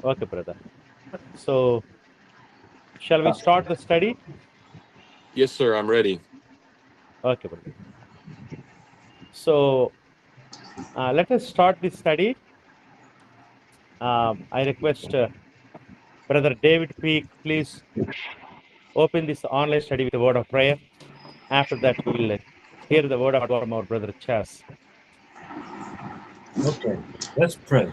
Okay, brother. So, shall we start the study? Yes, sir, I'm ready. Okay, brother. So, let us start this study. I request Brother David Peak, please open this online study with a word of prayer. After that, we will hear the word of God from our brother Chas. Okay, let's pray.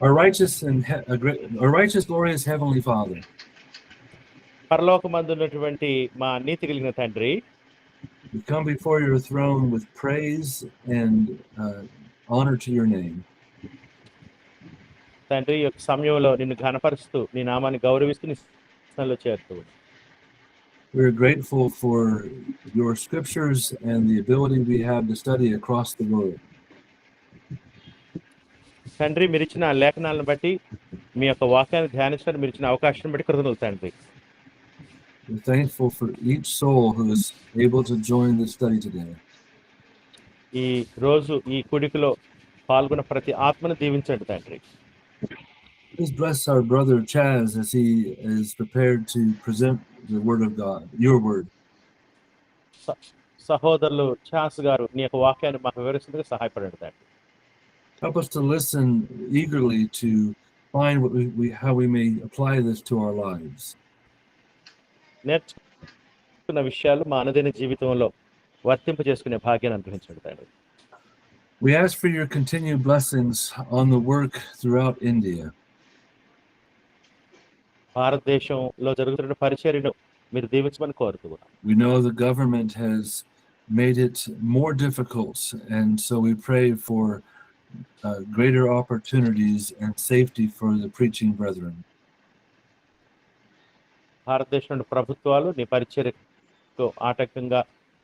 Our righteous, glorious Heavenly Father, పరలోకమందున్నటువంటి మా నీతి కలిగిన తండ్రి, we come before your throne with praise and honor to your name. తండ్రి యొక్క సమయంలో నిన్ను ఘనపరుస్తూ నీ నామాన్ని గౌరవిస్తూ నీ స్థానంలో చేరుతూ We are grateful for your scriptures and the ability we have to study across the world. తండ్రి, మీరు ఇచ్చిన లేఖనాలను బట్టి మీ యొక్క వాక్యాన్ని ధ్యానించడానికి మీరు ఇచ్చిన అవకాశం బట్టి కృతజ్ఞతలు తండ్రి. We're thankful for each soul who is able to join the study today. ఈ రోజు ఈ కుడికిలో పాల్గొన్న ప్రతి ఆత్మను దీవించండి తండ్రి. Please bless our brother Chaz as he is prepared to present the word of God, your word. సహోదరులు ఛాన్స్ గారు నీ యొక్క వాక్యాన్ని మాకు వివరిస్తుందిగా సహాయపడండి తండ్రి. Help us to listen eagerly to find how we may apply this to our lives. నేర్చుకున్న విషయాలు మా అనుదిన జీవితంలో వర్తింపు చేసుకునే భాగ్యాన్ని అనుగ్రహించండి తండ్రి. We ask for your continued blessings on the work throughout India. భారతదేశంలో జరుగుతున్న పరిచర్యను మీరు దీవించమని కోరుతున్నాం. We know the government has made it more difficult, and so we pray for greater opportunities and safety for the preaching brethren. భారతదేశంలోని ప్రభుత్వాలు నీ పరిచర్యకు ఆటంకంగా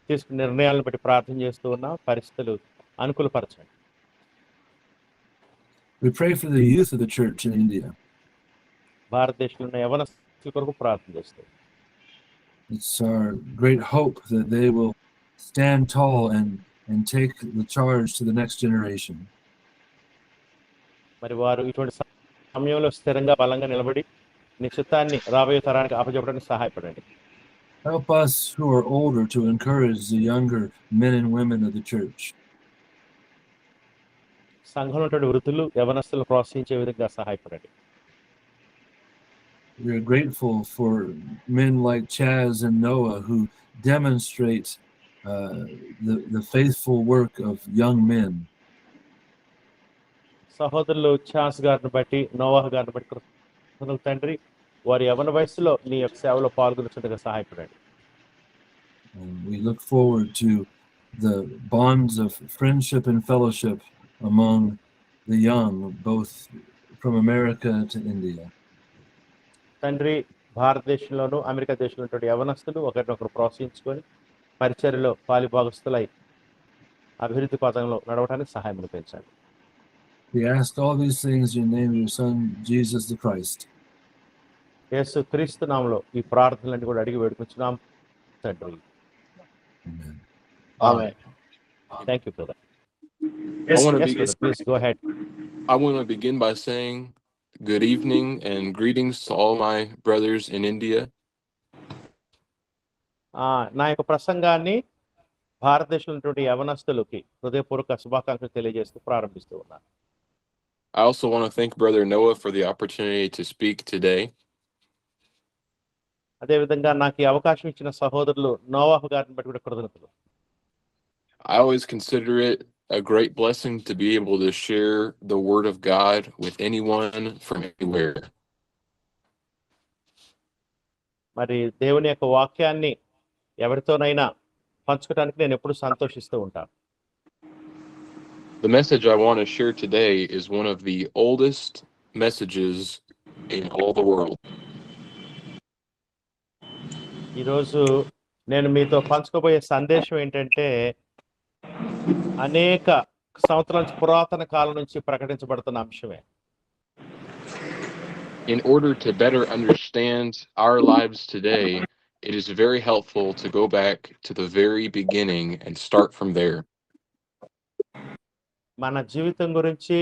తీసుకున్న నిర్ణయాలను బట్టి ప్రార్థన చేస్తూ ఉన్న పరిస్థితులు అనుకూలపరచండి. We pray for the youth of the church in India. భారతదేశంలో ఉన్న యవనస్తుల కొరకు ప్రార్థన చేస్తూ it's our great hope that they will stand tall and take the charge to the next generation. మరి వారు ఇటువంటి సమయంలో స్థిరంగా బలంగా నిలబడి నీ చిత్తాన్ని రాబోయే తరానికి అప్పచెప్పడానికి సహాయపడండి. Help us who are older to encourage the younger men and women of the church. సంఘంలో ఉన్నటువంటి వృద్ధులు యవనస్తులను ప్రోత్సహించే విధంగా సహాయపడండి. We are grateful for men like Chaz and Noah who demonstrate the faithful work of young men. సహోదరులు chance గారిని బట్టి నోవాహ్ గారిని బట్టి కృతజ్ఞతలు తండ్రి, వారి యవన వయసులో నీ యొక్క సేవలో పాల్గొనడానికి సహాయపడండి. We look forward to the bonds of friendship and fellowship among the young, both from America to India. తండ్రి, భారతదేశంలోను అమెరికా దేశంలో ఉన్నటువంటి యవనస్తులు ఒకరినొకరు ప్రోత్సహించుకొని పరిచర్యలో పాలిభాగస్తులై అభివృద్ధి పథంలో నడవడానికి సహాయం పెంచండి. We ask all these things in the name of your Son, Jesus the Christ. యేసు క్రీస్తు నామములో ఈ ప్రార్థనలన్నీ కూడా అడిగి వేడుకొంచున్నాం తండ్రి. Amen. Amen. Thank you, brother. Yes, brother, please go ahead. I want to begin by saying good evening and greetings to all my brothers in India. నా యొక్క ప్రసంగాన్ని భారతదేశంలో ఉన్నటువంటి యవనస్తులకి హృదయపూర్వక శుభాకాంక్షలు తెలియజేస్తూ ప్రారంభిస్తూ ఉన్నాను. I also want to thank Brother Noah for the opportunity to speak today. అదేవిధంగా నాకు ఈ అవకాశం ఇచ్చిన సహోదరులు నోవాహు గారిని బట్టి కూడా కృతజ్ఞతలు. I always consider it a great blessing to be able to share the word of God with anyone from anywhere. మరి దేవుని యొక్క వాక్యాన్ని ఎవరితోనైనా పంచుకోవడానికి నేను ఎప్పుడు సంతోషిస్తూ ఉంటాను. The message I want to share today is one of the oldest messages in all the world. ఈరోజు నేను మీతో పంచుకోబోయే సందేశం ఏంటంటే అనేక సంవత్సరాల పురాతన కాలం నుంచి ప్రకటించబడుతున్న అంశమే. In order to better understand our lives today, it is very helpful to go back to the very beginning and start from there. మన జీవితం గురించి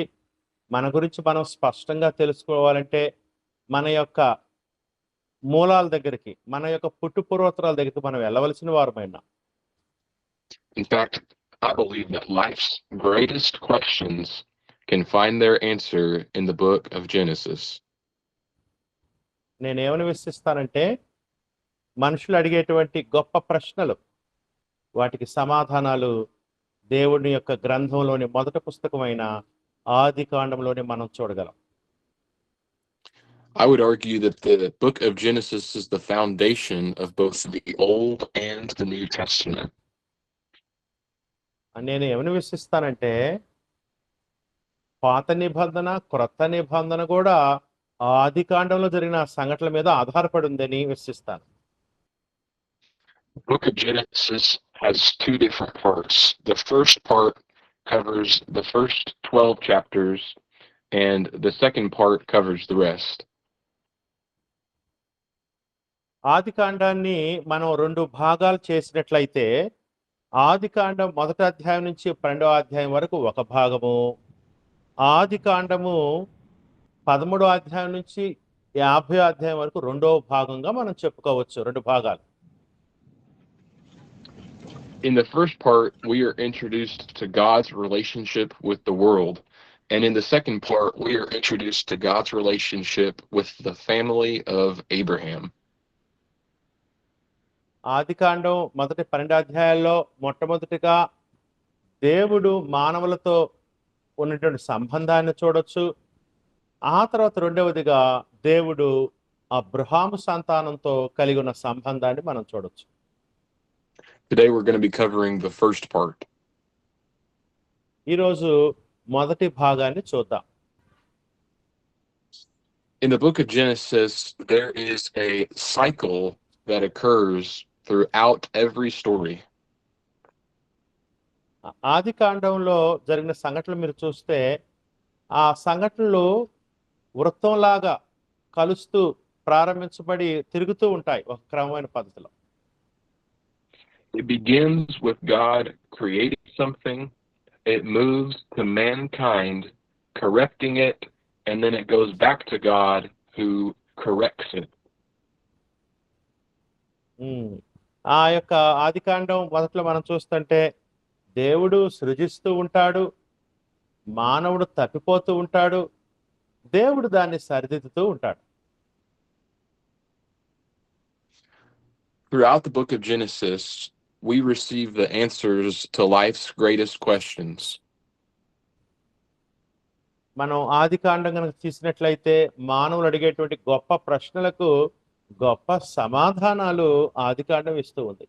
మన గురించి మనం స్పష్టంగా తెలుసుకోవాలంటే మన యొక్క మూలాల దగ్గరికి, మన యొక్క పుట్టు పూర్వోత్తరాల దగ్గరికి మనం వెళ్ళవలసిన వారమైనా. In fact, I believe that life's greatest questions can find their answer in the book of Genesis. నేనేమని విశ్వసిస్తానంటే మనుషులు అడిగేటువంటి గొప్ప ప్రశ్నలు, వాటికి సమాధానాలు దేవుని యొక్క గ్రంథంలోని మొదటి పుస్తకమైన ఆదికాండంలోనే మనం చూడగలం. I would argue that the book of Genesis is the foundation of both the Old and the New Testament. నేను ఏమని విశ్వసిస్తానంటే పాత నిబంధన, క్రొత్త నిబంధన కూడా ఆదికాండంలో జరిగిన సంఘటనల మీద ఆధారపడి ఉందని విశ్వసిస్తాను. The book of Genesis has two different parts. The first part covers the first 12 chapters, and the second part covers the rest. ఆదికాండాన్ని మనం 2 భాగాలు చేసినట్లయితే ఆదికాండం 1వ అధ్యాయం నుంచి 12వ అధ్యాయం వరకు ఒక భాగము, ఆదికాండము 13వ అధ్యాయం నుంచి 50వ అధ్యాయం వరకు రెండవ భాగంగా మనం చెప్పుకోవచ్చు. 2 భాగాలు. In the first part, we are introduced to God's relationship with the world. And in the second part, we are introduced to God's relationship with the family of Abraham. ఆదికాండం మొదటి 12 అధ్యాయాల్లో మొట్టమొదటిగా దేవుడు మానవులతో ఉన్నటువంటి సంబంధాన్ని చూడొచ్చు. ఆ తర్వాత రెండవదిగా దేవుడు అబ్రహాము సంతానంతో కలిగి ఉన్న సంబంధాన్ని మనం చూడొచ్చు. Today we're going to be covering the first part. ఈరోజు మొదటి భాగాన్ని చూద్దాం. In the book of Genesis, there is a cycle that occurs throughout every story. ఆదికాండంలో జరిగిన సంఘటనలు మీరు చూస్తే ఆ సంఘటనలు వృత్తంలాగా కలుస్తూ ప్రారంభించబడి తిరుగుతూ ఉంటాయి ఒక క్రమమైన పద్ధతిలో. It begins with God creating something, it moves to mankind correcting it, and then it goes back to God who corrects it. ఆ యొక్క ఆదికాండం మొదట్లో మనం చూస్తుంటే దేవుడు సృజిస్తూ ఉంటాడు, మానవుడు తప్పిపోతూ ఉంటాడు, దేవుడు దాన్ని సరిదిద్దుతూ ఉంటాడు. Throughout the book of Genesis, we receive the answers to life's greatest questions. మనం ఆదికాండం కనుక తీసినట్లయితే మానవులు అడిగేటువంటి గొప్ప ప్రశ్నలకు గొప్ప సమాధానాలు ఆదికాండం ఇస్తూ ఉంది.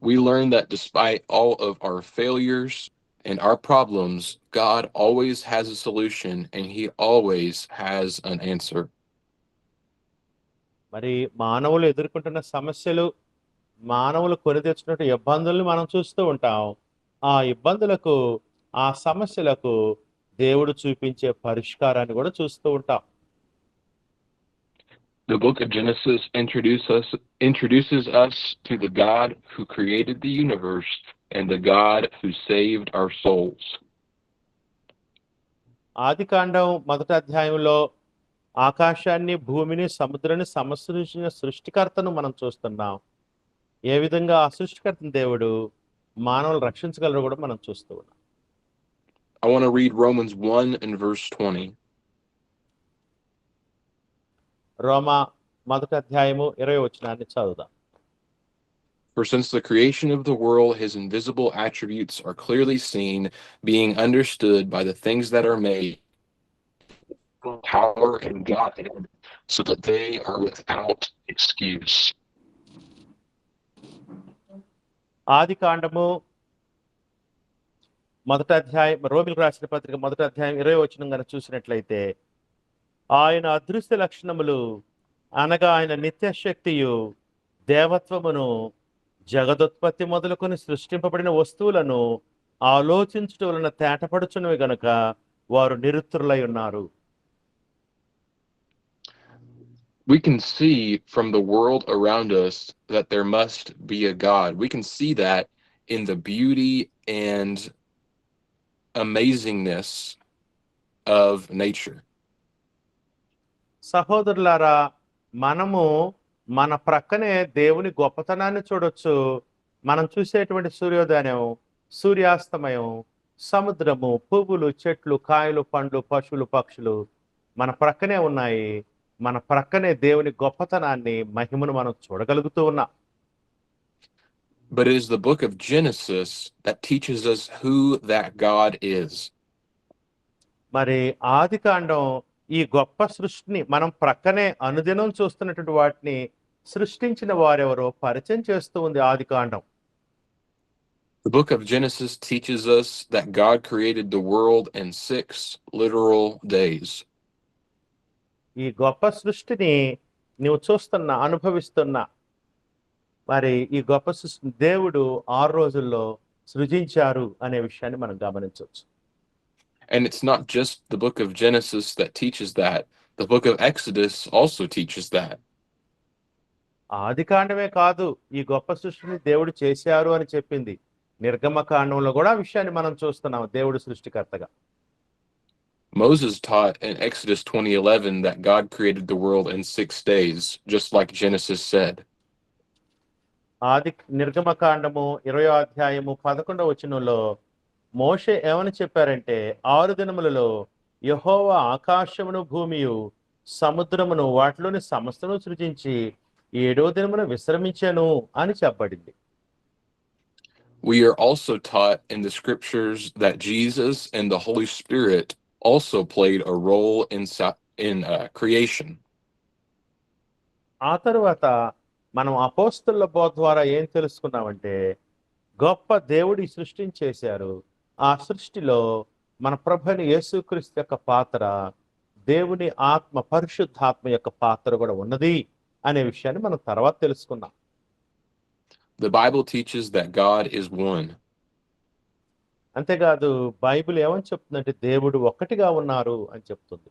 We learn that despite all of our failures and our problems, God always has a solution and he always has an answer. మరి మానవులు ఎదుర్కొంటున్న సమస్యలు, మానవులు కొని తెచ్చినట్టు ఇబ్బందులను మనం చూస్తూ ఉంటాం. ఆ ఇబ్బందులకు, ఆ సమస్యలకు దేవుడు చూపించే పరిష్కారాన్ని కూడా చూస్తూ ఉంటాం. The book of Genesis introduces us to the God who created the universe and the God who saved our souls. ఆదికాండం మొదటి అధ్యాయంలో ఆకాశాన్ని, భూమిని, సముద్రాన్ని సమసృష్టించిన సృష్టికర్తను మనం చూస్తున్నాం. ఏ విధంగా ఆ సృష్టికర్తను దేవుడు మానవులు రక్షించగలరు కూడా మనం చూస్తూ ఉన్నాం. I want to read Romans 1 and verse 20. రోమా మొదటి అధ్యాయము 20వ వచనాన్ని చదువుదాం. For since the creation of the world, his invisible attributes are clearly seen, being understood by the things that are made, power and Godhead, so that they are without excuse. ఆదికాండము మొదటి అధ్యాయం, రోమిలకు రాసిన పత్రిక మొదటి అధ్యాయం 20వ వచనం కనుక చూసినట్లయితే, ఆయన అదృశ్య లక్షణములు అనగా ఆయన నిత్యశక్తియు దేవత్వమును జగదుత్పత్తి మొదలుకొని సృష్టింపబడిన వస్తువులను ఆలోచించుట వలన తేటపడుచున్నవి గనుక వారు నిరుత్తరులై ఉన్నారు. We can see from the world around us that there must be a God. We can see that in the beauty and amazingness of nature. సహోదరులారా, మనము మన ప్రక్కనే దేవుని గొప్పతనాన్ని చూడొచ్చు. మనం చూసేటువంటి సూర్యోదయం, సూర్యాస్తమయం, సముద్రము, పువ్వులు, చెట్లు, కాయలు, పండ్లు, పశువులు, పక్షులు మన ప్రక్కనే ఉన్నాయి. మన ప్రక్కనే దేవుని గొప్పతనాన్ని, మహిమను మనం చూడగలుగుతూ ఉన్నాం. But it is the book of Genesis that teaches us who that God is. మరి ఆదికాండం ఈ గొప్ప సృష్టిని మనం ప్రక్కనే అనుదినం చూస్తున్నటువంటి వాటిని సృష్టించిన వారెవరో పరిచయం చేస్తూ ఉంది ఆదికాండం. The book of Genesis teaches us that God created the world in 6 literal days. ఈ గొప్ప సృష్టిని నువ్వు చూస్తున్నా, అనుభవిస్తున్నా, మరి ఈ గొప్ప సృష్టిని దేవుడు 6 రోజుల్లో సృజించారు అనే విషయాన్ని మనం గమనించవచ్చు. And it's not just the book of Genesis that teaches that. The book of Exodus also teaches that. ఆదికాండమే కాదు ఈ గొప్ప సృష్టిని దేవుడు చేశారు అని చెప్పింది. నిర్గమకాండంలో కూడా ఆ విషయాన్ని మనం చూస్తున్నాం దేవుడు సృష్టికర్తగా. Moses taught in Exodus 20:11 that God created the world in 6 days, just like Genesis said. నిర్గమకాండము 20వ అధ్యాయము 11వ వచనంలో మోషే ఏమని చెప్పారంటే, 6 దినములలో యెహోవా ఆకాశమును, భూమియు, సముద్రమును, వాటిలోని సమస్తను సృజించి 7వ దినమున విశ్రమించెను అని చెప్పబడింది. We are also taught in the scriptures that Jesus and the Holy Spirit also played a role in creation. ఆ తరువాత మనం అపోస్తలుల బోధ ద్వారా ఏం తెలుసుకున్నామంటే, గొప్ప దేవుడు ఈ సృష్టిని చేశారు. ఆ సృష్టిలో మన ప్రభువైన యేసుక్రీస్తు యొక్క పాత్ర, దేవుని ఆత్మ, పరిశుద్ధాత్మ యొక్క పాత్ర కూడా ఉన్నది అనే విషయాన్ని మనం తర్వాత తెలుసుకున్నాం. The Bible teaches that God is one. అంతేకాదు బైబిల్ ఏమని చెప్తుందంటే దేవుడు ఒక్కటిగా ఉన్నారు అని చెప్తుంది.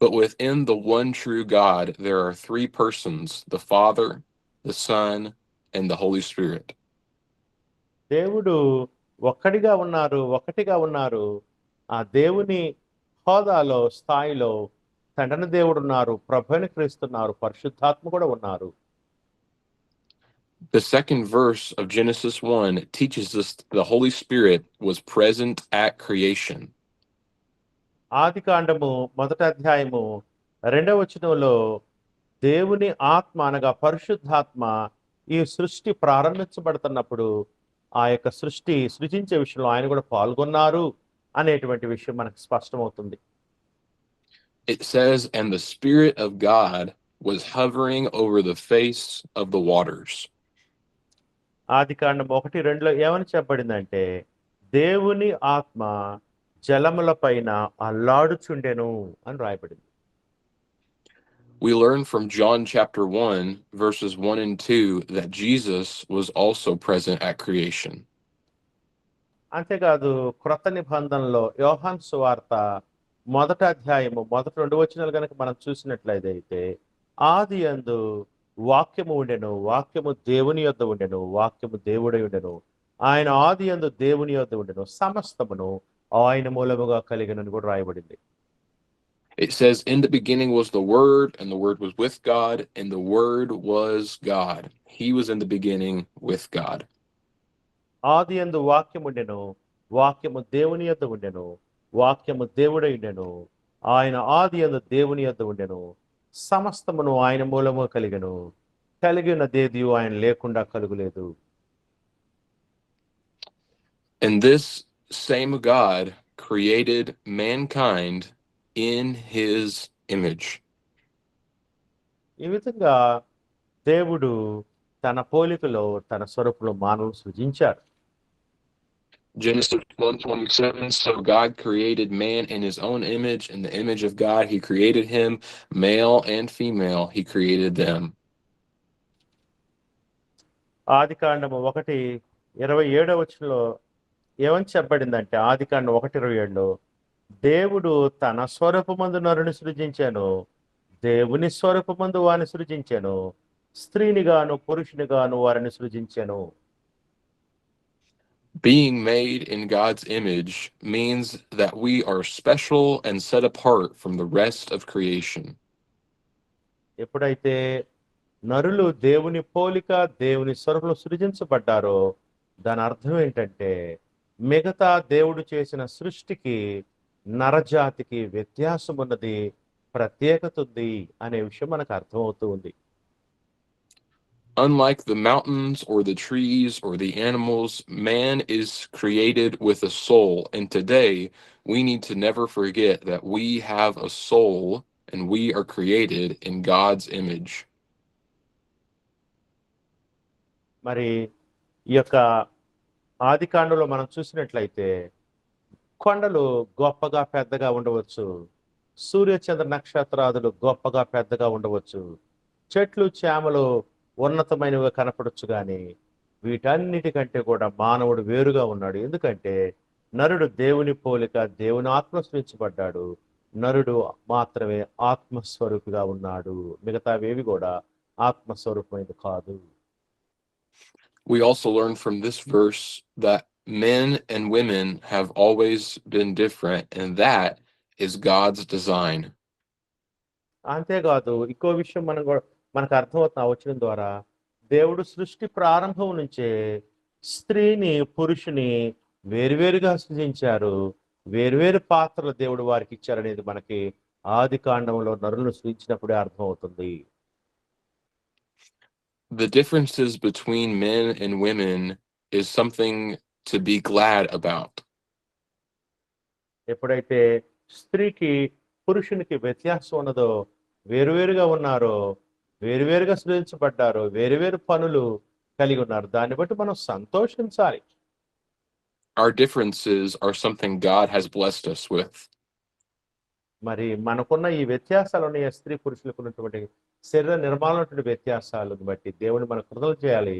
But within the one true God, there are 3 persons, the Father, the Son, and the Holy Spirit. దేవుడు ఒక్కటిగా ఉన్నారు. ఆ దేవుని హోదాలో, స్థాయిలో తండ్రి దేవుడు ఉన్నారు, ప్రభువైన క్రీస్తు ఉన్నారు, పరిశుద్ధాత్మ కూడా ఉన్నారు. The second verse of Genesis 1 teaches us the Holy Spirit was present at creation. ఆదికాండము 1వ అధ్యాయము 2వ వచనంలో దేవుని ఆత్మ అనగా పరిశుద్ధాత్మ ఈ సృష్టి ప్రారంభించబడుతున్నప్పుడు ఆ యొక్క సృజించే విషయంలో ఆయన కూడా పాల్గొన్నారు అనేటువంటి విషయం మనకు స్పష్టమవుతుంది. It says, and the Spirit of God was hovering over the face of the waters. ఆదికాండం 1:2లో ఏమని చెప్పబడిందంటే, దేవుని ఆత్మ జలముల పైన అల్లాడుచుండెను అని రాయబడింది. We learn from John chapter 1 verses 1 and 2 that Jesus was also present at creation. అంతేకాదు క్రొత్త నిబంధనలో యోహాను సువార్త 1వ అధ్యాయము 2 వచనాలు కనుక మనం చూసినట్లయితే, ఆది యందు వాక్యము ఉండెను, వాక్యము దేవుని యొద్ద ఉండెను, వాక్యము దేవుడై ఉండెను, ఆయన ఆది యందు దేవుని యొద్ద ఉండెను, సమస్తమును ఆయన మూలముగా కలిగినని కూడా రాయబడింది. It says, in the beginning was the Word, and the Word was with God, and the Word was God. He was in the beginning with God. ఆది యందు వాక్యము ఉండెను, వాక్యము దేవుని యొద్ద ఉండెను, వాక్యము దేవుడై ఉండెను, ఆయన ఆది యందు దేవుని యొద్ద ఉండెను, సమస్తమును ఆయన మూలముగా కలిగెను, కలిగి ఉన్నదేది ఆయన లేకుండా కలుగులేదు. And this same God created mankind in his image. ఈ విధంగా దేవుడు తన పోలికలో, తన స్వరూపంలో మానవుని సృజించారు. Genesis 1:27, so God created man in his own image, in the image of God he created him, male and female he created them. ఆదికాండము 1:27 వచనంలో ఏమని చెప్పబడిందంటే, ఆదికాండం 1:27లో దేవుడు తన స్వరూపమందు నరుని సృజించాను, దేవుని స్వరూపమందు వారిని సృజించాను, స్త్రీని గాను పురుషుని గాను వారిని సృజించాను. Being made in God's image means that we are special and set apart from the rest of creation. ఎప్పుడైతే నరులు దేవుని పోలిక దేవుని స్వరూపంలో సృజించబడ్డారో దాని అర్థం ఏంటంటే మిగతా దేవుడు చేసిన సృష్టికి నరజాతికి వ్యత్యాసం ఉన్నది, ప్రత్యేకత ఉంది అనే విషయం మనకు అర్థమవుతూ ఉంది. Unlike the mountains or the trees or the animals, man is created with a soul. And today, we need to never forget that we have a soul and we are created in God's image. మరి ఈ యొక్క ఆదికాండంలో మనం చూసినట్లయితే కొండలు గొప్పగా పెద్దగా ఉండవచ్చు, సూర్యచంద్ర నక్షత్రాదులు గొప్పగా పెద్దగా ఉండవచ్చు, చెట్లు చేమలు ఉన్నతమైనవి కనపడొచ్చు, కానీ వీటన్నిటికంటే కూడా మానవుడు వేరుగా ఉన్నాడు. ఎందుకంటే నరుడు దేవుని పోలిక దేవుని ఆత్మస్వరించబడ్డాడు, నరుడు మాత్రమే ఆత్మస్వరూపిగా ఉన్నాడు, మిగతావేవి కూడా ఆత్మస్వరూపమైనది కాదు. We also learn from this verse that men and women have always been different, and that is God's design. అంతేకాదు ఇంకో విషయం మనకు అర్థమవుతున్న వచనం ద్వారా దేవుడు సృష్టి ప్రారంభం నుంచే స్త్రీని పురుషుని వేరువేరుగా సృజించారు, వేరువేరు పాత్రలు దేవుడు వారికి ఇచ్చారనేది మనకి ఆది కాండంలో నరులను సృజించినప్పుడే అర్థమవుతుంది. The differences between men and women is something to be glad about. ఎప్పుడైతే స్త్రీకి పురుషునికి వ్యత్యాసం ఉన్నదో, వేరువేరుగా ఉన్నారో, వేరువేరుగా సృజించబడ్డారో, వేరువేరు పనులు కలిగి ఉన్నారు, దాన్ని బట్టి మనం సంతోషించాలి. Our differences are something God has blessed us with. మరి మనకున్న ఈ వ్యత్యాసాలు స్త్రీ పురుషులకు ఉన్నటువంటి శరీర నిర్మాణం వ్యత్యాసాలను బట్టి దేవుని మన కృతజ్ఞతలు చేయాలి,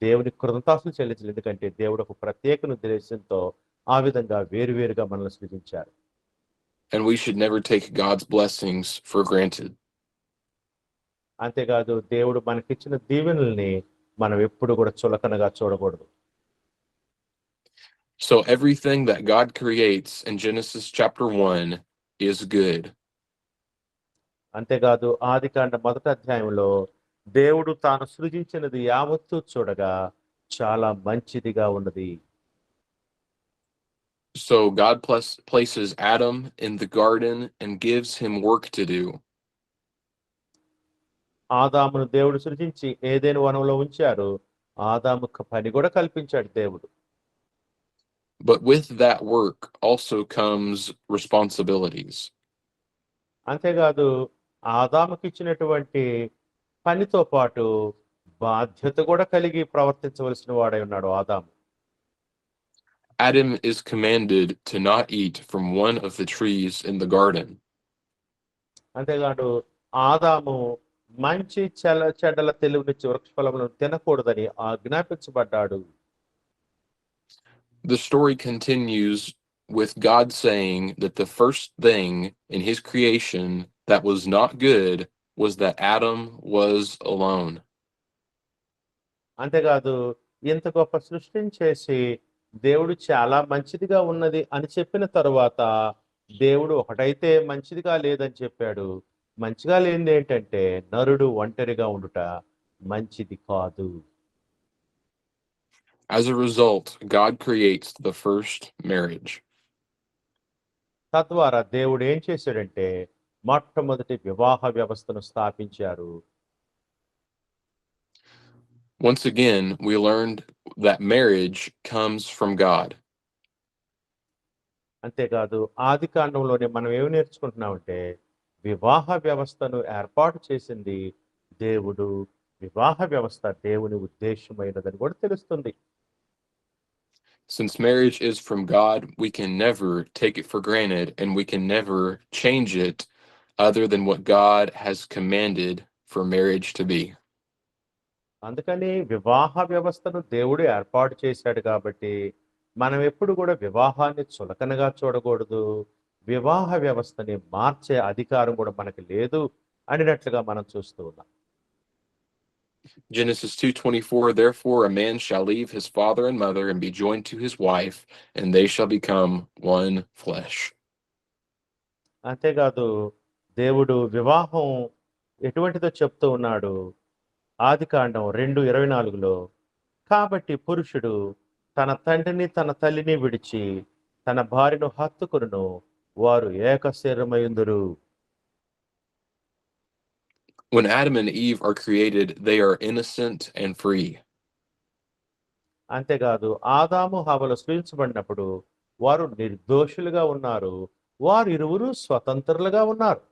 దేవుని కృతజ్ఞతాస్తులు చెల్లించాలి. ఎందుకంటే దేవుడు ఒక ప్రత్యేక ఉద్దేశంతో ఆ విధంగా వేరువేరుగా మనల్ని సృజించారు. And we should never take God's blessings for granted. అంతేకాదు దేవుడు మనకిచ్చిన దీవెనల్ని మనం ఎప్పుడు కూడా చులకనగా చూడకూడదు. So everything that God creates in Genesis chapter 1 is good. అంతేకాదు ఆదికాండ మొదటి అధ్యాయంలో దేవుడు తాను సృజించినది యావత్తు చూడగా చాలా మంచిదిగా ఉన్నది. So God places Adam in the garden and gives him work to do. ఆదామును దేవుడు సృజించి ఏదైనా వనంలో ఉంచారు, ఆదాముకు పని కూడా కల్పించాడు దేవుడు. But with that work also comes responsibilities. అంతేకాదు ఆదాముకి ఇచ్చినటువంటి పనితో పాటు బాధ్యత కూడా కలిగి ప్రవర్తించవలసిన వాడై ఉన్నాడు ఆదాము. Adam is commanded to not eat from one of the trees in the garden. అంతేకాదు ఆదాము మంచి చెడ్డల తెలివినిచ్చి వృక్షఫలములను తినకూడదని ఆజ్ఞాపించబడ్డాడు. The story continues with God saying that the first thing in his creation that was not good was that Adam was alone. అంతేకాదు ఇంత గొప్ప సృష్టిని చేసి దేవుడు చాలా మంచిదిగా ఉన్నది అని చెప్పిన తరువాత దేవుడు ఒకటైతే మంచిదిగా లేదని చెప్పాడు. మంచిగా లేనిది ఏంటంటే నరుడు ఒంటరిగా ఉండుట మంచిది కాదు. As a result, God creates the first marriage. తద్వారా దేవుడు ఏం చేశాడంటే మొట్టమొదటి వివాహ వ్యవస్థను స్థాపించారు. Once again, we learned that marriage comes from God. అంతేకాదు ఆది కాండంలోనే మనం ఏమి నేర్చుకుంటున్నామంటే వివాహ వ్యవస్థను ఏర్పాటు చేసింది దేవుడు, వివాహ వ్యవస్థ దేవుని ఉద్దేశమైనదని కూడా తెలుస్తుంది. Since marriage is from God, we can never take it for granted, and we can never change it other than what God has commanded for marriage to be. అందుకని వివాహ వ్యవస్థను దేవుడు ఏర్పాటు చేశాడు కాబట్టి మనం ఎప్పుడు కూడా వివాహాన్ని చులకనగా చూడకూడదు, వివాహ వ్యవస్థని మార్చే అధికారం కూడా మనకి లేదు అనినట్లుగా మనం చూస్తూ ఉన్నాం. Genesis 2:24, therefore a man shall leave his father and mother and be joined to his wife, and they shall become one flesh. అంతేకాదు దేవుడు వివాహం ఎటువంటిదో చెప్తూ ఉన్నాడు. ఆదికాండం 2:24లో కాబట్టి పురుషుడు తన తండ్రిని తన తల్లిని విడిచి తన భార్యను హత్తుకొనును, వారు ఏక శరీరమైయుందురు. When Adam and Eve are created, they are innocent and free. అంతేకాదు ఆదాము హవ్వలు సృజించబడినప్పుడు వారు నిర్దోషులుగా ఉన్నారు, వారు ఇరువురు స్వతంత్రులుగా ఉన్నారు.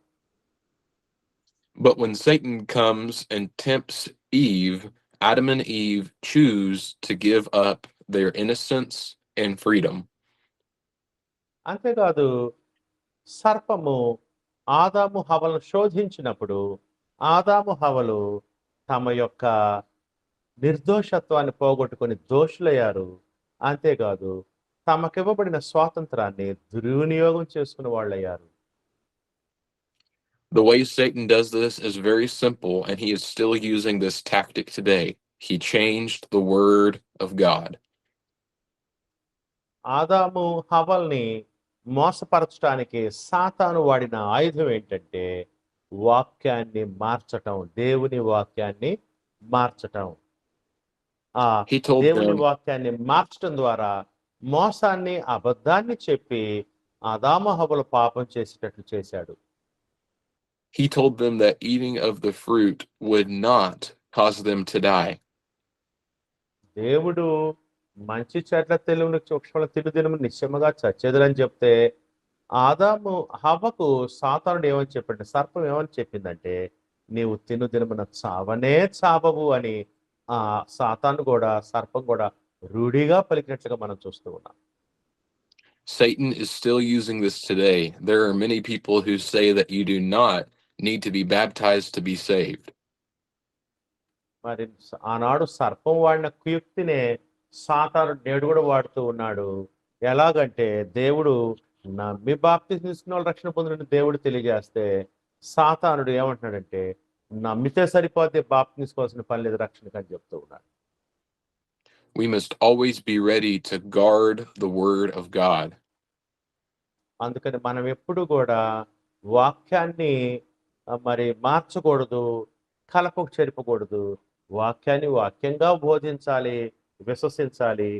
But when Satan comes and tempts Eve, Adam and Eve choose to give up their innocence and freedom. అంతేకాదు సర్పము ఆదాము హవ్వలను శోధించినప్పుడు ఆదాము హవ్వలు తమ యొక్క నిర్దోషత్వాన్ని పోగొట్టుకొని దోషులయ్యారు. అంతేకాదు తమకివ్వబడిన స్వాతంత్రాన్ని దుర్వినియోగం చేసుకునే వాళ్ళయ్యారు. The way Satan does this is very simple, and he is still using this tactic today. He changed the word of God. ఆదాము హవ్వల్ని మోసపరచడానికి సాతాను వాడిన ఆయుధం ఏంటంటే వాక్యాన్ని మార్చటం, దేవుని వాక్యాన్ని మార్చటం. ఆ He told దేవుని them, వాక్యాన్ని మార్చటం ద్వారా మోసాన్ని అబద్ధాన్ని చెప్పి ఆదాము హవ్వలు పాపం చేసేటట్లు చేశాడు. he told them that eating of the fruit would not cause them to die. దేవుడు మంచి చెడ్ల తెలివిని వృక్షముల తినుదినము నిశ్చయముగా చచ్చేదురని చెప్తే ఆదాము హవ్వకు సాతానుడు ఏమని చెప్పండి, సర్పం ఏమని చెప్పిందంటే నీవు తినుదినమున చావనే చావవు అని ఆ సాతాను కూడా సర్పం కూడా రూఢిగా పలికినట్లుగా మనం చూస్తూ ఉన్నాం. Satan is still using this today. There are many people who say that you do not need to be baptized to be saved. మరి ఆనాడు సర్పం వాడిన కుయుక్తినే సాతాను నేడు కూడా వాడుతూ ఉన్నాడు. ఎలాగంటే దేవుడు నమ్మి బాప్తిసం తీసుకున్న వాళ్ళు రక్షణ పొందిన దేవుడు తెలియజేస్తే సాతానుడు ఏమంటున్నాడంటే నమ్మితే సరిపోతే బాప్తిసం తీసుకోవాల్సిన పని లేదు రక్షణకు అని చెప్తూ ఉన్నాడు. We must always be ready to guard the word of God. అందుకని మనం ఎప్పుడు కూడా వాక్యాన్ని మరి మార్చకూడదు, కలపకు చెరిపకూడదు. వాక్యాన్ని వాక్యంగా బోధించాలి, విశ్వసించాలి,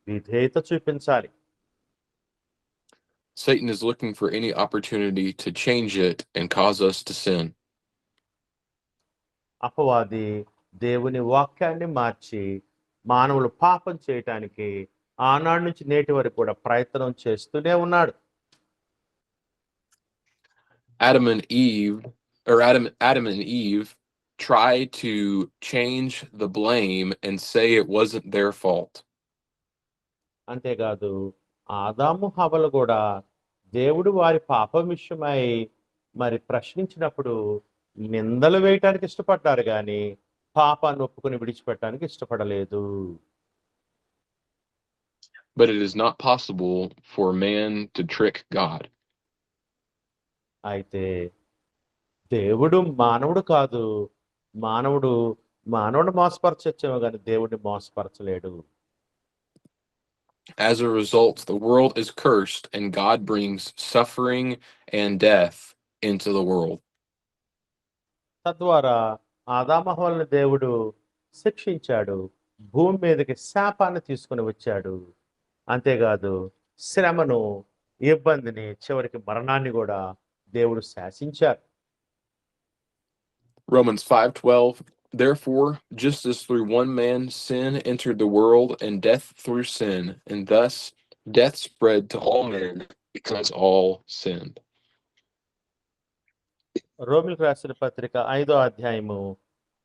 విధేయత చూపించాలి. Satan is looking for any opportunity to change it and cause us to sin. అపవాది దేవుని వాక్యాన్ని మార్చి మానవులు పాపం చేయటానికి ఆనాడు నుంచి నేటి వరకు కూడా ప్రయత్నం చేస్తూనే ఉన్నాడు. Adam and Eve tried to change the blame and say it wasn't their fault. అంతేకాదు ఆదాము హవ్వలు కూడా దేవుడు వారి పాపం విషయమై మరి ప్రశ్నించినప్పుడు నిందలు వేయటానికి ఇష్టపడ్డారు కానీ పాపాన్ని ఒప్పుకొని విడిచిపెట్టడానికి ఇష్టపడలేదు. But it is not possible for man to trick God. అయితే దేవుడు మానవుడు కాదు, మానవుడు మోసపరచొచ్చేమో కానీ దేవుడిని మోసపరచలేడు. As a result, the world is cursed and God brings suffering and death into the world. తద్వారా ఆదాము హవ్వలను దేవుడు శిక్షించాడు, భూమి మీదకి శాపాన్ని తీసుకుని వచ్చాడు. అంతేకాదు శ్రమను, ఇబ్బందిని, చివరికి మరణాన్ని కూడా దేవుడు శాసించారు. Romans 5:12, therefore, just as through one man sin entered the world, and death through sin, and thus death spread to all men because all sinned. రోమిలకు రాసిన పత్రిక 5వ అధ్యాయము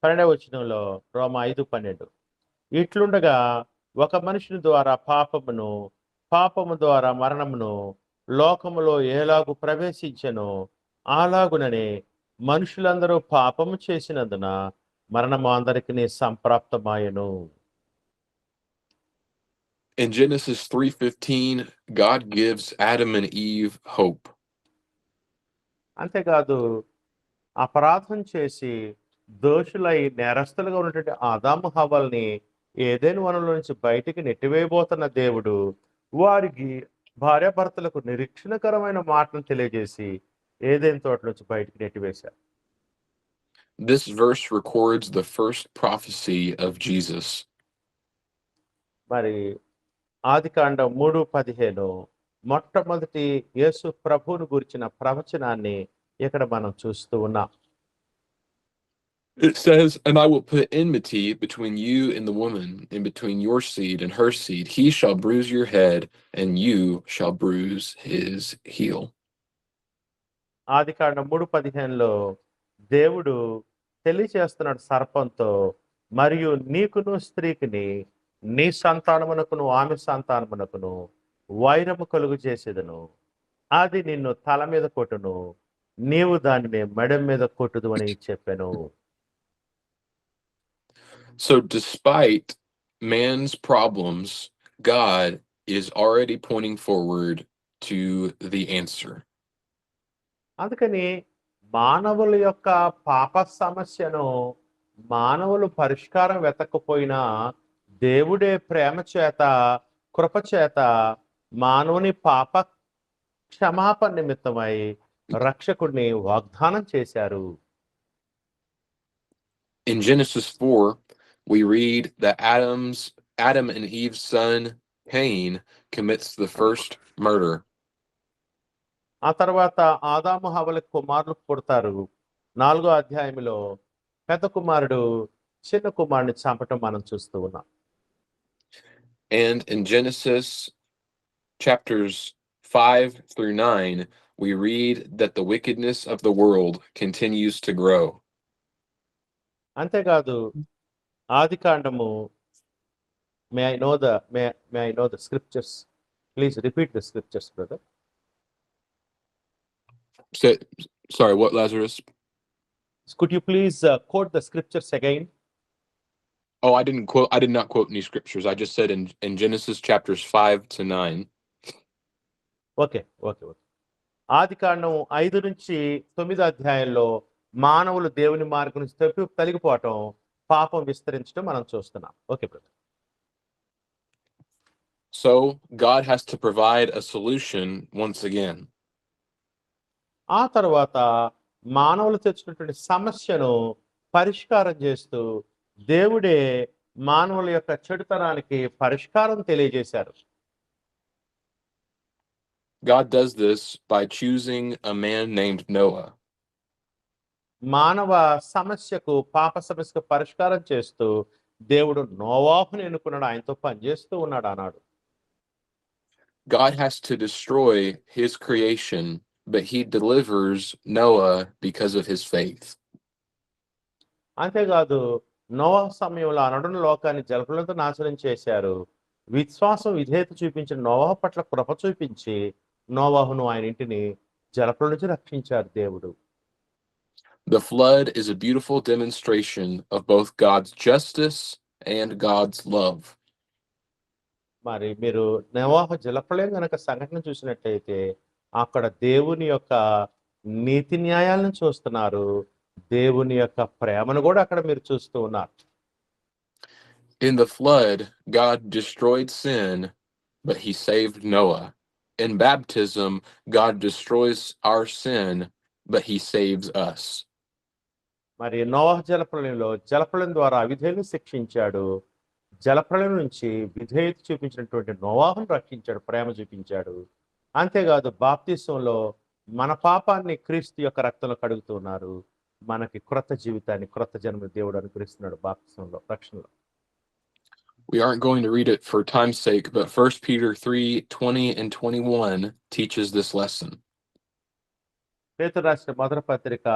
12వ వచనంలో రోమా 5:12 ఇట్లుండగా ఒక మనుషుని ద్వారా పాపము ద్వారా మరణమును లోకములో ఎలాగు ప్రవేశించెనో అలాగుననే మనుషులందరూ పాపము చేసినందున మరణము అందరికీ సంప్రాప్తమాయెను. In Genesis 3:15, God gives Adam and Eve hope. అంతేకాదు అపరాధం చేసి దోషులై నేరస్తులుగా ఉన్నటువంటి ఆదాము హవ్వల్ని ఏదైనా వనంలో నుంచి బయటికి నెట్టివేయబోతున్న దేవుడు వారికి భార్యాభర్తలకు నిరీక్షణకరమైన మాటను తెలియజేసి ఏదైనా తోట నుంచి బయటికి నెట్టివేశారు. This verse records the first prophecy of Jesus. మరి ఆదికాండం 3:15 మొట్టమొదటి యేసు ప్రభువును గురించిన ప్రవచనాన్ని ఇక్కడ మనం చూస్తూ ఉన్నాం. It says, "And I will put enmity between you and the woman, and between your seed and her seed. He shall bruise your head, and you shall bruise his heel." ఆదికాండం 3:15లో దేవుడు తెలియచేస్తున్నాడు సర్పంతో, మరియు నీకును స్త్రీకిని నీ సంతానమునకును ఆమె సంతానమునకును వైరము కలుగు చేసేదను, అది నిన్ను తల మీద కొట్టును, నీవు దానిని మెడ మీద కొట్టుదు అని చెప్పాను. So, despite man's problems, God is already pointing forward to the answer. అందుకని మానవుల యొక్క పాప సమస్యను మానవులు పరిష్కారం వెతకపోయినా దేవుడే ప్రేమ చేత కృప చేత మానవుని పాప క్షమాపణ నిమిత్తమై రక్షకుడిని వాగ్దానం చేశారు. In Genesis 4, we read that Adam and Eve's son Cain commits the first murder. ఆ తర్వాత ఆదాము హవ్వలకు కుమారులు పుడతారు. 4వ అధ్యాయంలో పెద్ద కుమారుడు చిన్న కుమారుని చంపటం మనం చూస్తూ ఉన్నాం. And in Genesis chapters 5 through 9, we read that the wickedness of the world continues to grow. అంతేకాదు ఆదికాండము may I know the scriptures, please repeat the scriptures brother. Sorry, what, Lazarus? Could you please quote the scriptures again? Oh, I did not quote any scriptures. I just said in Genesis chapters 5 to 9. Okay. ఆదికాండం 5 నుంచి 9 అధ్యాయంలో మానవులు దేవుని మార్గం నుంచి తొలగిపోవటం, పాపం విస్తరించడం మనం చూస్తున్నాం. Okay brother. So God has to provide a solution once again. ఆ తర్వాత మానవులు తెచ్చినటువంటి సమస్యను పరిష్కారం చేస్తూ దేవుడే మానవుల యొక్క చెడుతనానికి పరిష్కారం తెలియజేశారు. God does this by choosing a man named Noah. మానవ సమస్యకు, పాప సమస్యకు పరిష్కారం చేస్తూ దేవుడు నోవాహుని ఎన్నుకున్నాడు, ఆయనతో పనిచేస్తూ ఉన్నాడు అన్నాడు. God has to destroy his creation, but he delivers Noah because of his faith. అంతేకాదు నోవాహు సమయంలో ఆ నడున లోకాన్ని జలప్రలయంతో నాశనం చేశారు. విశ్వాసం విధేయత చూపించిన నోవాహు పట్ల కృప చూపించి నోవాహును ఆయన ఇంటిని జలప్రలయం నుంచి రక్షించారు దేవుడు. The flood is a beautiful demonstration of both God's justice and God's love. మరి మీరు నోవాహు జలప్రలయం గనక సంఘటన చూసినట్లయితే అక్కడ దేవుని యొక్క నీతి న్యాయాలను చూస్తున్నారు, దేవుని యొక్క ప్రేమను కూడా అక్కడ మీరు చూస్తూ ఉన్నారు. In the flood, God destroyed sin, but he saved Noah. In baptism, God destroys our sin, but he saves us. మరి నోవాహు జలప్రలయం ద్వారా అవిధేయులను శిక్షించాడు, జలప్రలయం నుంచి విధేయత చూపించినటువంటి నోవాహును రక్షించాడు, ప్రేమ చూపించాడు. అంతేకాదు బాప్తిసంలో మన పాపాన్ని క్రీస్తు యొక్క రక్తంలో కడుగుతున్నారు, మనకి క్రొత్త జీవితాన్ని, క్రొత్త జన్మ దేవుడు అనుగ్రహిస్తున్నాడు బాప్తిసంలో, రక్షణలో. We aren't going to read it for time's sake, but 1 Peter 3:20 and 21 teaches this lesson. పేతురు రాసిన మొదటి పత్రిక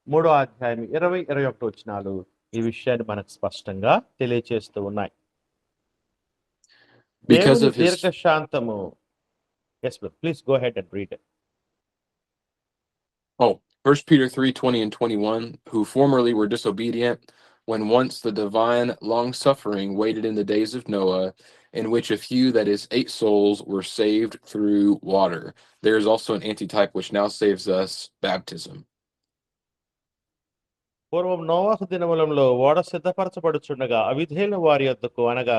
3వ అధ్యాయం 20-21 వచనాలు ఈ విషయాన్ని మనకు స్పష్టంగా తెలియచేస్తూ ఉన్నాయి. Because దేవుని of his దీర్ఘశాంతము. Yes, brother, please go ahead and read it. 1 Peter 3:20 and 21, who formerly were disobedient, when once the divine long-suffering waited in the days of Noah, in which a few, that is 8 souls, were saved through water. There is also an antitype which now saves us, baptism. పూర్వం నోవాహు దినములలో ఓడ సిద్ధపరచబడుచుండగా అవిధేయుల వారి యొద్దకు అనగా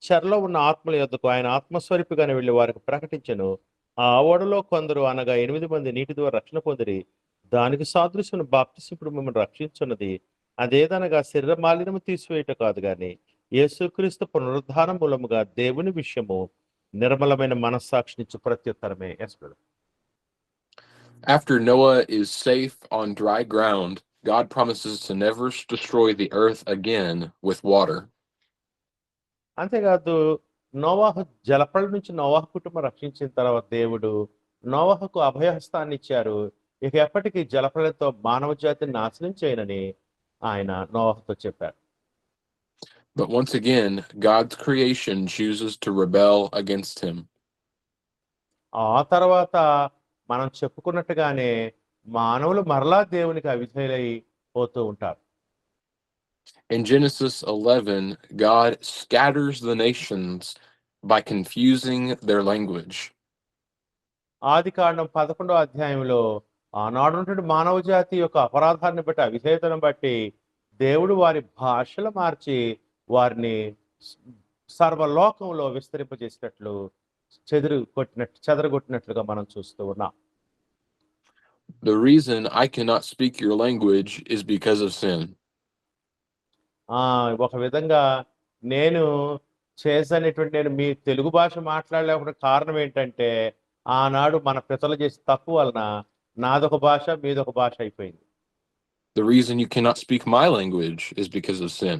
చెరలో ఉన్న ఆత్మల యొద్దకు ఆయన ఆత్మస్వరూపిగానే వెళ్లి వారికి ప్రకటించెను. ఆ ఓడలో కొందరు అనగా 8 మంది నీటి ద్వారా రక్షణ పొందిరి. దానికి సాదృశ్యమైన బాప్తిస్మం మిమ్మల్ని రక్షించున్నది. అదేదనగా శరీర మాలిన్యము తీసివేయుట కాదు గాని యేసుక్రీస్తు పునరుద్ధానం మూలముగా దేవుని విషయము నిర్మలమైన మనస్సాక్షినిచ్చు ప్రత్యుత్తరమే. Yes, brother. After Noah is safe on dry ground, God promises to never destroy the earth again with water. అంతేకాదు నోవాహు జలప్రళయం నుంచి నోవాహు కుటుంబం రక్షించిన తర్వాత దేవుడు నోవాహుకు అభయహస్తాన్ని ఇచ్చారు. ఇక ఎప్పటికీ జలప్రళయంతో మానవ జాతిని నాశనం చేయనని ఆయన నోవాహుతో చెప్పారు. But once again, God's creation chooses to rebel against him. ఆ తర్వాత మనం చెప్పుకున్నట్టుగానే మానవులు మరలా దేవునికి అవిధేయులై పోతూ ఉంటారు. In Genesis 11, God scatters the nations by confusing their language. ఆదికాండం 11వ అధ్యాయంలో ఆనాడు నుండి మానవ జాతి యొక్క అపరాధాన్ని బట్టి అవిధేయతను బట్టి దేవుడు వారి భాషలు మార్చి వారిని సర్వలోకంలో విస్తరింపజేసినట్లు చెదరగొట్టినట్లుగా మనం చూస్తూ ఉన్నాం. The reason I cannot speak your language is because of sin. ఒక విధంగా నేను నేను మీ తెలుగు భాష మాట్లాడలేకుండా కారణం ఏంటంటే ఆనాడు మన పితరులు చేసిన తప్పు వలన నాదొక భాష మీదొక భాష అయిపోయింది. The reason you cannot speak my language is because of sin.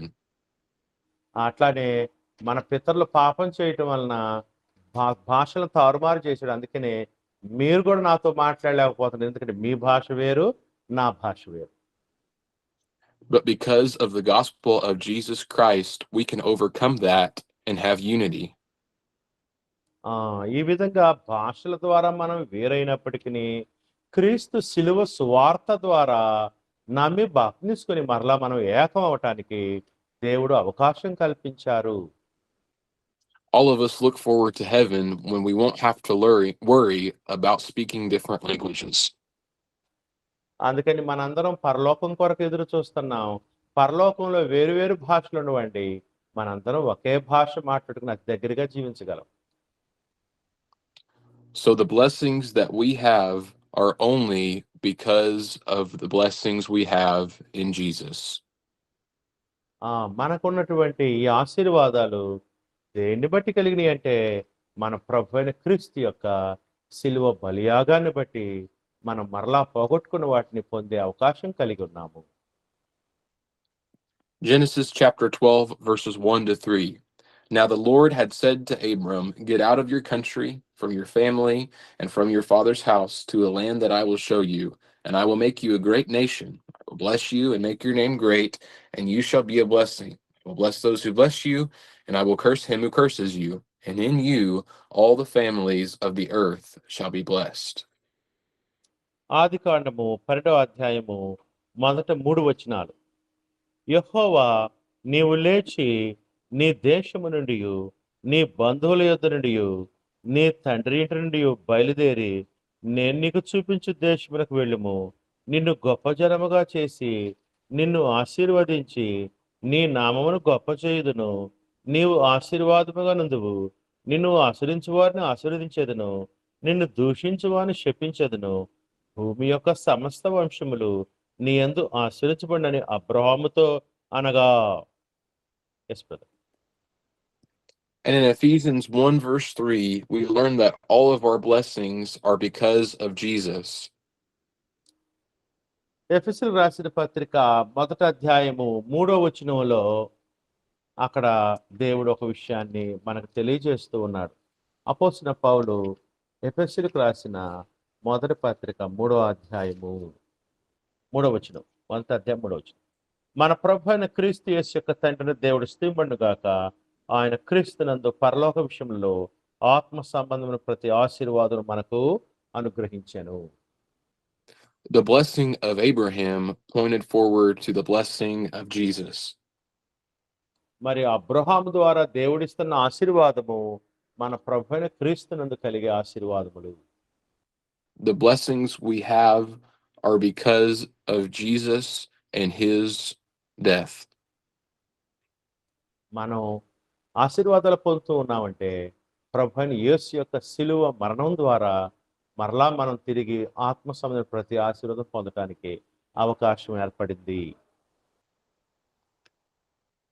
అట్లానే మన పితరులు పాపం చేయటం వలన భాషలను తారుమారు చేశాడు. అందుకనే మీరు కూడా నాతో మాట్లాడలేకపోతున్నారు. ఎందుకంటే మీ భాష వేరు, నా భాష వేరు. But because of the gospel of Jesus Christ, we can overcome that and have unity. ఈ విధంగా భాషల ద్వారా మనం వేరైనప్పటికీ క్రీస్తు శిలువ సువార్త ద్వారా నమ్మి బాప్తిస్మం మరలా మనం ఏకం అవటానికి దేవుడు అవకాశం కల్పించారు. All of us look forward to heaven when we won't have to worry about speaking different languages. అందుకని మనందరం పరలోకం కొరకు ఎదురు చూస్తున్నాం. పరలోకంలో వేరు భాషలు ఉండవండి. మనందరం ఒకే భాష మాట్లాడుకుని అతి దగ్గరగా జీవించగలం. So the blessings that we have are only because of the blessings we have in Jesus. మనకున్నటువంటి ఈ ఆశీర్వాదాలు దేన్ని బట్టి కలిగినాయి అంటే మన ప్రభు అయిన క్రీస్తు యొక్క శిలువ బలియాగాన్ని బట్టి మనం మరలా పోగొట్టుకున్న వాటిని పొందే అవకాశం కలిగి ఉన్నాము. Genesis chapter 12 verses 1 to 3. Now the Lord had said to Abram, "Get out of your country, from your family, and from your father's house to a land that I will show you, and I will make you a great nation. I will bless you and make your name great, and you shall be a blessing. I will bless those who bless you, and I will curse him who curses you, and in you all the families of the earth shall be blessed." ఆదికాండము 12వ అధ్యాయము మొదట 3 వచనాలు. యెహోవా నీవు లేచి నీ దేశము నుండి నీ బంధువుల యొద్ద నుండి నీ తండ్రి ఇంటి నుండి బయలుదేరి నేను నీకు చూపించు దేశమునకు వెళ్ళుము. నిన్ను గొప్ప జనముగా చేసి నిన్ను ఆశీర్వదించి నీ నామమును గొప్ప చేయుదును. నీవు ఆశీర్వాదముగా నుందువు. నిన్ను ఆశ్రయించు వారిని ఆశీర్వదించేదను, నిన్ను దూషించు వారిని శపించేదను. భూమి యొక్క సమస్త వంశములు నీ యందు ఆశీర్వదించబడినని అబ్రహాముతో అనగా. Yes, brother. And in Ephesians 1 verse 3, we learn that all of our blessings are because of Jesus. ఎఫెసీయులకు రాసిన పత్రిక మొదటి అధ్యాయము 3వ వచనంలో అక్కడ దేవుడు ఒక విషయాన్ని మనకు తెలియజేస్తూ ఉన్నాడు. అపోస్తలుడైన పౌలు ఎఫెసీయులకు రాసిన మొదటి పత్రిక 3వ అధ్యాయము 3వ వచనం. మొదటి అధ్యాయం 3వ వచనం. మన ప్రభు అయిన క్రీస్తు యేసు యొక్క తండ్రిని దేవుడు స్తుతింపబడును గాక. ఆయన క్రీస్తునందు పరలోక విషయంలో ఆత్మ సంబంధమైన ప్రతి ఆశీర్వాదం మనకు అనుగ్రహించెను. The blessing of Abraham pointed forward to the blessing of Jesus. మరి అబ్రహాము ద్వారా దేవుడిస్తున్న ఆశీర్వాదము మన ప్రభు అయిన క్రీస్తునందు కలిగే ఆశీర్వాదములు. The blessings we have are because of Jesus and his death. మనం ఆశీర్వాదాలు పొందుతూ ఉన్నామంటే ప్రభువైన యేసు యొక్క శిలువ మరణం ద్వారా మరలా మనం తిరిగి ఆత్మ సంబంధమైన ప్రతి ఆశీర్వాదం పొందడానికి అవకాశం ఏర్పడింది.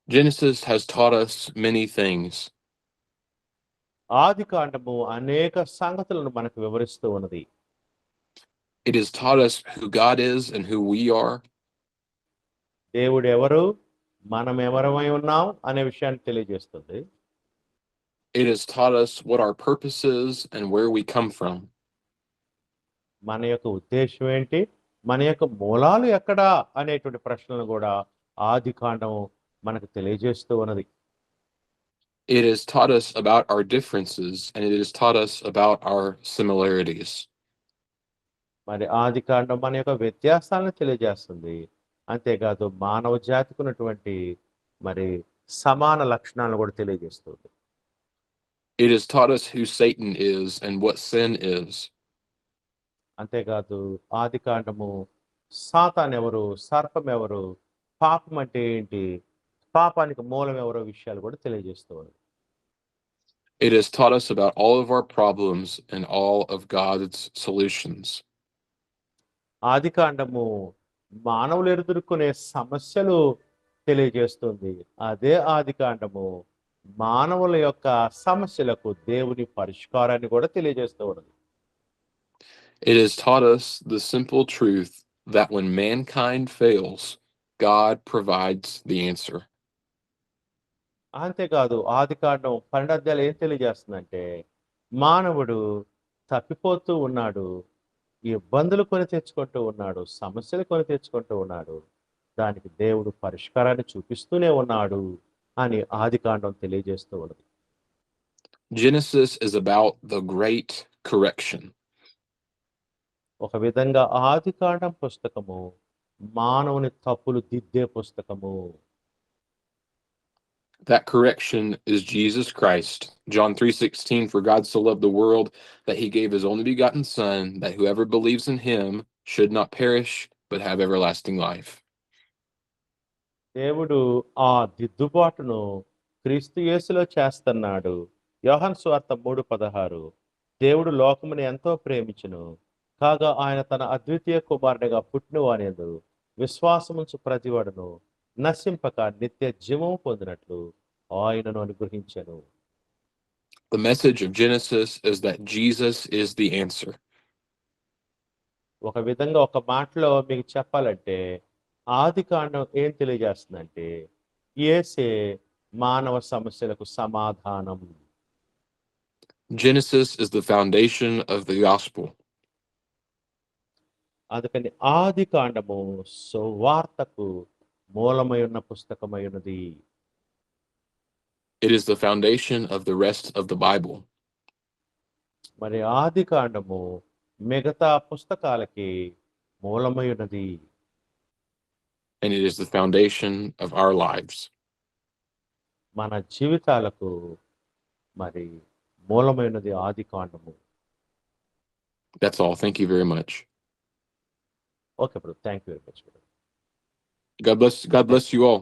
Genesis has taught us many things. ఆది కాండము అనేక సంగతులను మనకు వివరిస్తూ ఉన్నది. It has taught us who God is and who we are. దేవుడు ఎవరు, మనం ఎవరమై ఉన్నాం అనే విషయాన్ని తెలియజేస్తుంది. It has taught us what our purpose is and where we come from. మన యొక్క ఉద్దేశం ఏంటి, మన యొక్క మూలాలు ఎక్కడా అనేటువంటి ప్రశ్నలను కూడా ఆది కాండం మనకు తెలియజేస్తూ ఉన్నది. It has taught us about our differences and it has taught us about our similarities. మరి ఆది కాండం మన యొక్క వ్యత్యాసాలను తెలియజేస్తుంది. అంతేకాదు మానవ జాతికి ఉన్నటువంటి మరి సమాన లక్షణాలను కూడా తెలియజేస్తుంది. It has taught us who Satan is and what sin is. అంతేకాదు ఆది కాండము సాతాన్ ఎవరు, సర్పం ఎవరు, పాపం అంటే ఏంటి, పాపానికి మూలం ఎవరో విషయాలు కూడా తెలియజేస్తూ ఉన్నది. It has taught us about all of our problems and all of God's solutions. ఆది కాండము మానవులు ఎదుర్కొనే సమస్యలు తెలియజేస్తుంది. అదే ఆది కాండము మానవుల యొక్క సమస్యలకు దేవుని పరిష్కారాన్ని కూడా తెలియజేస్తూ ఉన్నది. It has taught us the simple truth that when mankind fails, God provides the answer. అంతేకాదు ఆది కాండం 12 అధ్యాయాలు ఏం తెలియజేస్తుందంటే మానవుడు తప్పిపోతూ ఉన్నాడు, ఇబ్బందులు కొని తెచ్చుకుంటూ ఉన్నాడు, సమస్యలు కొని తెచ్చుకుంటూ ఉన్నాడు, దానికి దేవుడు పరిష్కారాన్ని చూపిస్తూనే ఉన్నాడు అని ఆది కాండం తెలియజేస్తూ ఉన్నది. Genesis is about the great correction. ఒక విధంగా ఆది కాండం పుస్తకము మానవుని తప్పులు దిద్దే పుస్తకము. That correction is Jesus Christ. John 3:16, for God so loved the world that he gave his only begotten son, that whoever believes in him should not perish but have everlasting life. దేవుడు ఆ దిద్దుబాటును క్రీస్తు యేసులో చేస్తున్నాడు. యోహాను సువార్త 3:16, దేవుడు లోకమును ఎంతో ప్రేమించును కాగా ఆయన తన అద్వితీయ కుమారునిగా పుట్టిన వానియందు విశ్వాసముంచు ప్రతివాడును నశింపక నిత్య జీవము పొందినట్లు ఆయనను అనుగ్రహించెను. The message of Genesis is that Jesus is the answer. ఒక విధంగా ఒక మాటలో మీకు చెప్పాలంటే ఆది కాండం ఏం తెలియజేస్తుందంటే యేసే మానవ సమస్యలకు సమాధానం. Genesis is the foundation of the gospel. అందుకని ఆది కాండము సువార్తకు మూలమై ఉన్న పుస్తకమై ఉన్నది. It is the foundation of the rest of the Bible. మరి ఆది కాండము మిగతా పుస్తకాలకి మూలమై ఉన్నది. And it is the foundation of our lives. మన జీవితాలకు మరి మూలమైనది ఆది కాండము. That's all. Thank you very much. Okay bro, thank you very much. God bless you all.